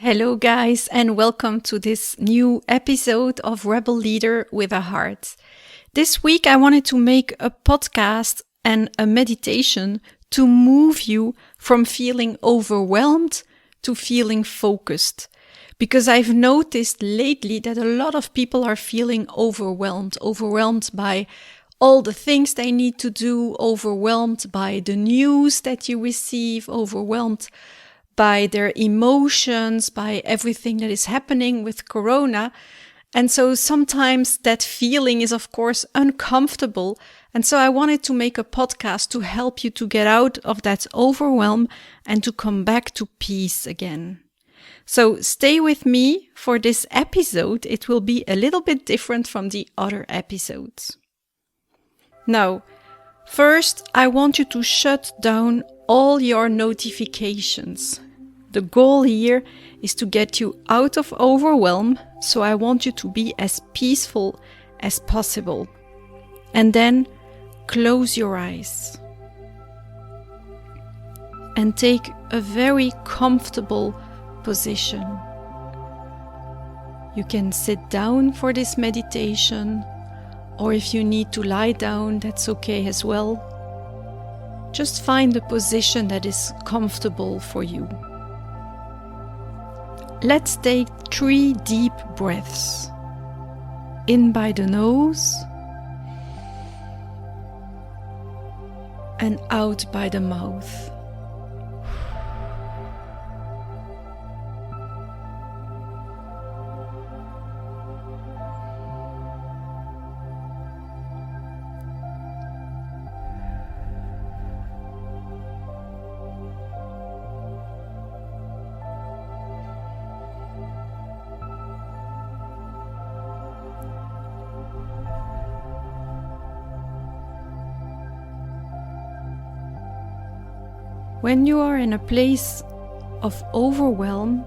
Hello guys, and welcome to this new episode of Rebel Leader with a Heart. This week I wanted to make a podcast and a meditation to move you from feeling overwhelmed to feeling focused. Because I've noticed lately that a lot of people are feeling overwhelmed by all the things they need to do, overwhelmed by the news that you receive, overwhelmed by their emotions, by everything that is happening with Corona. And so sometimes that feeling is, of course, uncomfortable. And so I wanted to make a podcast to help you to get out of that overwhelm and to come back to peace again. So stay with me for this episode. It will be a little bit different from the other episodes. Now, first, I want you to shut down all your notifications. The goal here is to get you out of overwhelm, so I want you to be as peaceful as possible. And then close your eyes and take a very comfortable position. You can sit down for this meditation, or if you need to lie down, that's okay as well. Just find a position that is comfortable for you. Let's take 3 deep breaths. In by the nose and out by the mouth. When you are in a place of overwhelm,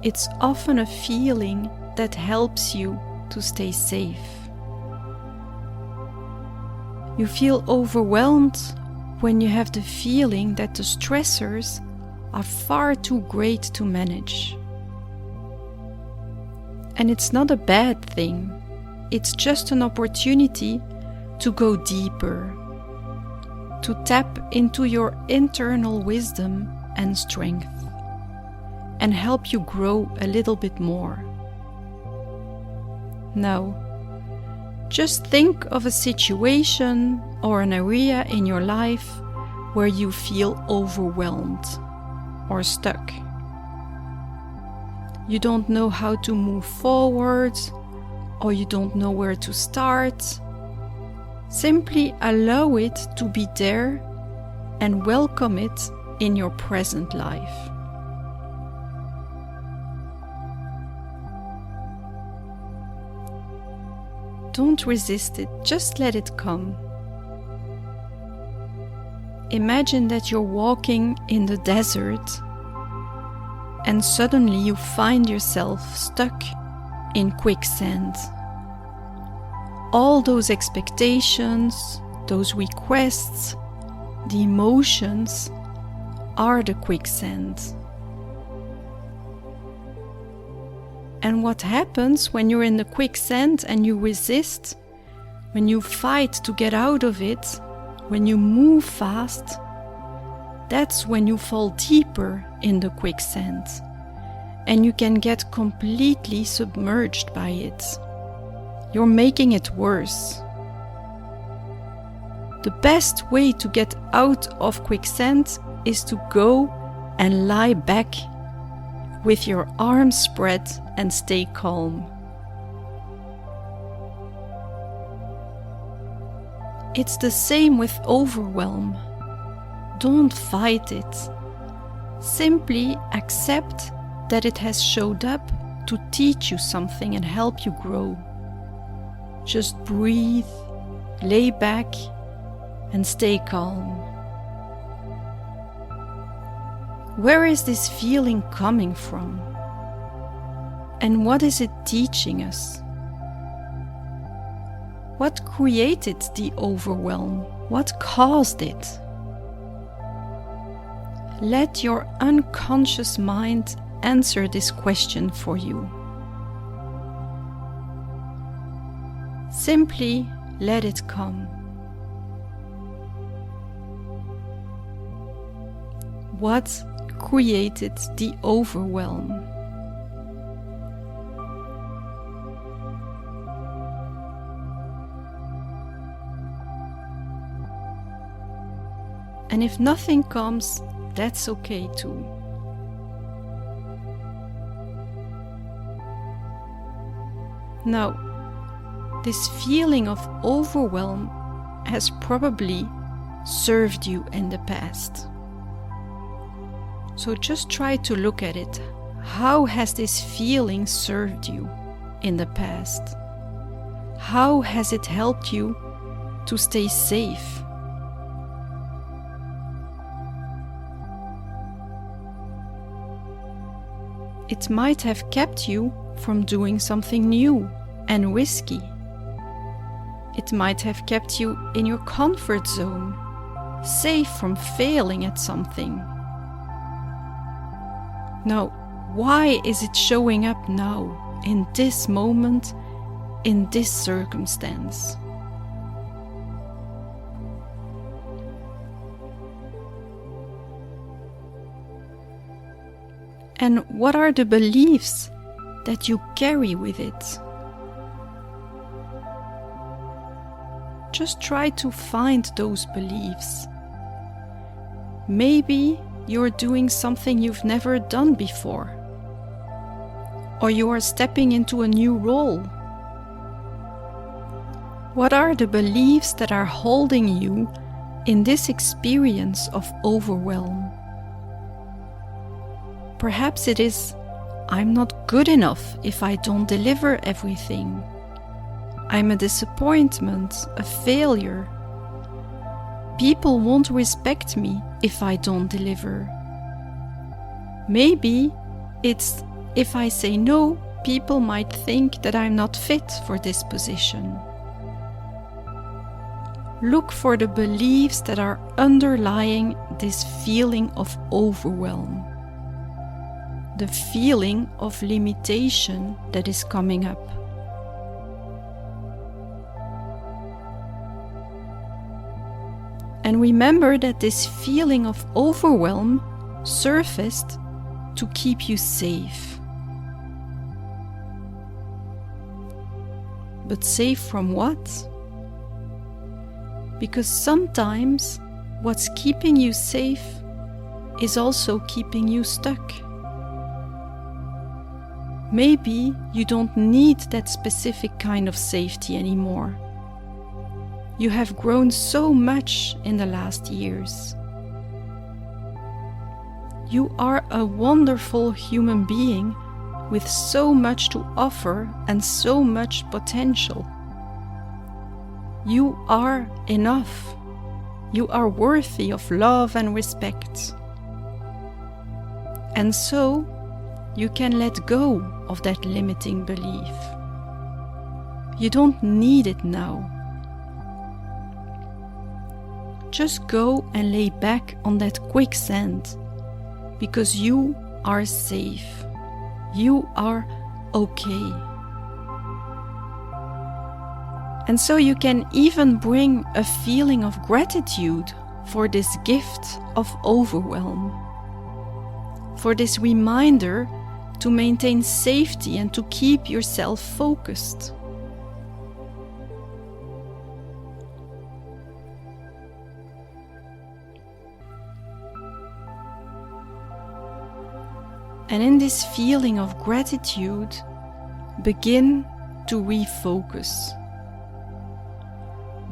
it's often a feeling that helps you to stay safe. You feel overwhelmed when you have the feeling that the stressors are far too great to manage. And it's not a bad thing. It's just an opportunity to go deeper, to tap into your internal wisdom and strength, and help you grow a little bit more. Now, just think of a situation or an area in your life where you feel overwhelmed or stuck. You don't know how to move forward, or you don't know where to start. Simply allow it to be there and welcome it in your present life. Don't resist it, just let it come. Imagine that you're walking in the desert and suddenly you find yourself stuck in quicksand. All those expectations, those requests, the emotions are the quicksand. And what happens when you're in the quicksand and you resist, when you fight to get out of it, when you move fast, that's when you fall deeper in the quicksand and you can get completely submerged by it. You're making it worse. The best way to get out of quicksand is to go and lie back with your arms spread and stay calm. It's the same with overwhelm. Don't fight it. Simply accept that it has showed up to teach you something and help you grow. Just breathe, lay back, and stay calm. Where is this feeling coming from? And what is it teaching us? What created the overwhelm? What caused it? Let your unconscious mind answer this question for you. Simply let it come. What created the overwhelm? And if nothing comes, that's okay too. Now, this feeling of overwhelm has probably served you in the past. So just try to look at it. How has this feeling served you in the past? How has it helped you to stay safe? It might have kept you from doing something new and risky. It might have kept you in your comfort zone, safe from failing at something. Now, why is it showing up now, in this moment, in this circumstance? And what are the beliefs that you carry with it? Just try to find those beliefs. Maybe you're doing something you've never done before, or you are stepping into a new role. What are the beliefs that are holding you in this experience of overwhelm? Perhaps it is, I'm not good enough if I don't deliver everything. I'm a disappointment, a failure. People won't respect me if I don't deliver. Maybe it's, if I say no, people might think that I'm not fit for this position. Look for the beliefs that are underlying this feeling of overwhelm. The feeling of limitation that is coming up. And remember that this feeling of overwhelm surfaced to keep you safe. But safe from what? Because sometimes what's keeping you safe is also keeping you stuck. Maybe you don't need that specific kind of safety anymore. You have grown so much in the last years. You are a wonderful human being with so much to offer and so much potential. You are enough. You are worthy of love and respect. And so, you can let go of that limiting belief. You don't need it now. Just go and lay back on that quicksand, because you are safe. You are okay. And so you can even bring a feeling of gratitude for this gift of overwhelm, for this reminder to maintain safety and to keep yourself focused. And in this feeling of gratitude, begin to refocus.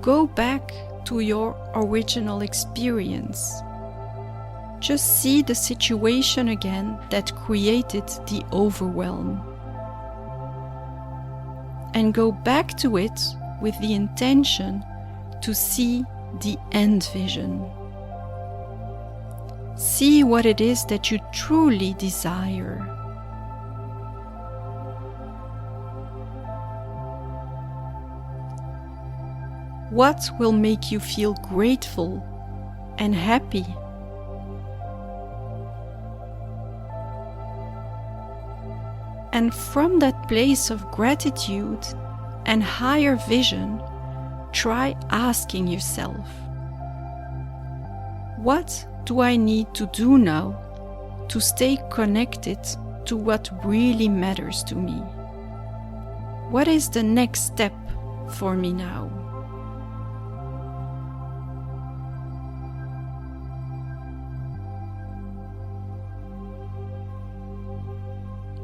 Go back to your original experience. Just see the situation again that created the overwhelm. And go back to it with the intention to see the end vision. See what it is that you truly desire. What will make you feel grateful and happy? And from that place of gratitude and higher vision, try asking yourself, what do I need to do now to stay connected to what really matters to me? What is the next step for me now?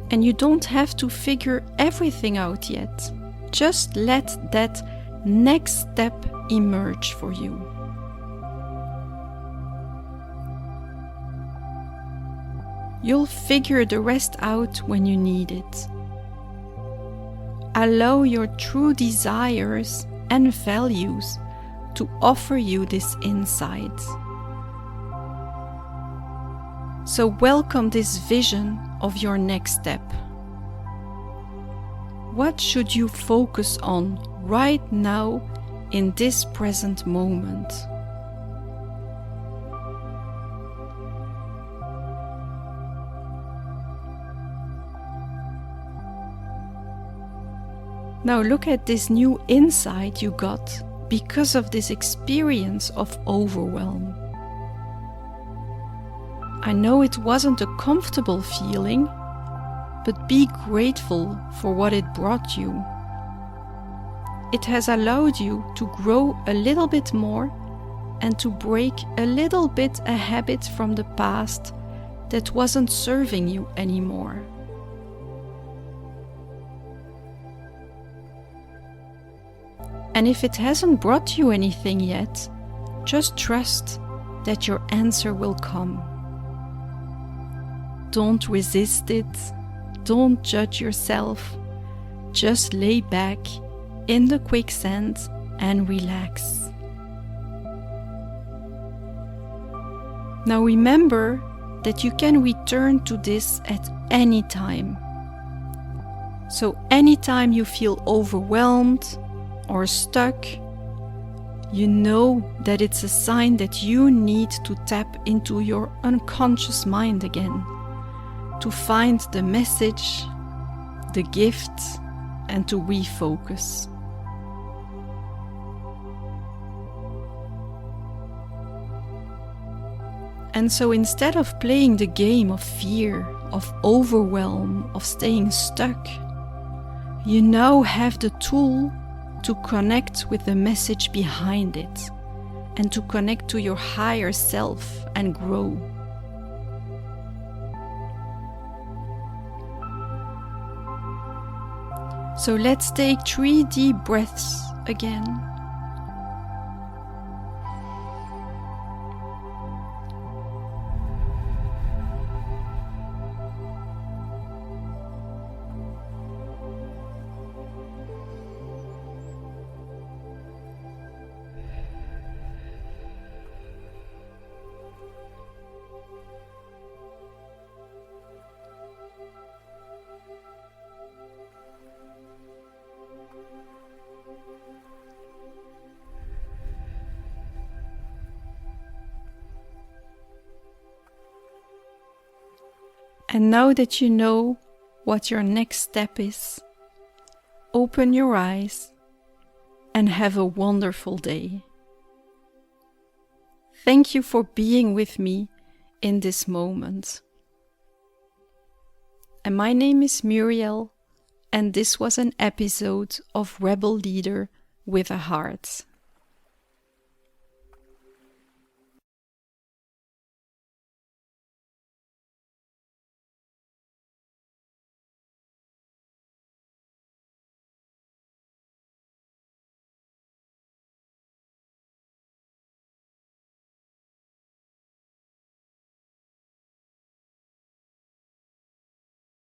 And you don't have to figure everything out yet. Just let that next step emerge for you. You'll figure the rest out when you need it. Allow your true desires and values to offer you this insight. So welcome this vision of your next step. What should you focus on right now in this present moment? Now look at this new insight you got because of this experience of overwhelm. I know it wasn't a comfortable feeling, but be grateful for what it brought you. It has allowed you to grow a little bit more and to break a little bit a habit from the past that wasn't serving you anymore. And if it hasn't brought you anything yet, just trust that your answer will come. Don't resist it, don't judge yourself, just lay back in the quicksand and relax. Now remember that you can return to this at any time. So anytime you feel overwhelmed or stuck, you know that it's a sign that you need to tap into your unconscious mind again, to find the message, the gift, and to refocus. And so instead of playing the game of fear, of overwhelm, of staying stuck, you now have the tool to connect with the message behind it and to connect to your higher self and grow. So let's take 3 deep breaths again. And now that you know what your next step is, open your eyes and have a wonderful day. Thank you for being with me in this moment. And my name is Murielle, and this was an episode of Rebel Leader with a Heart.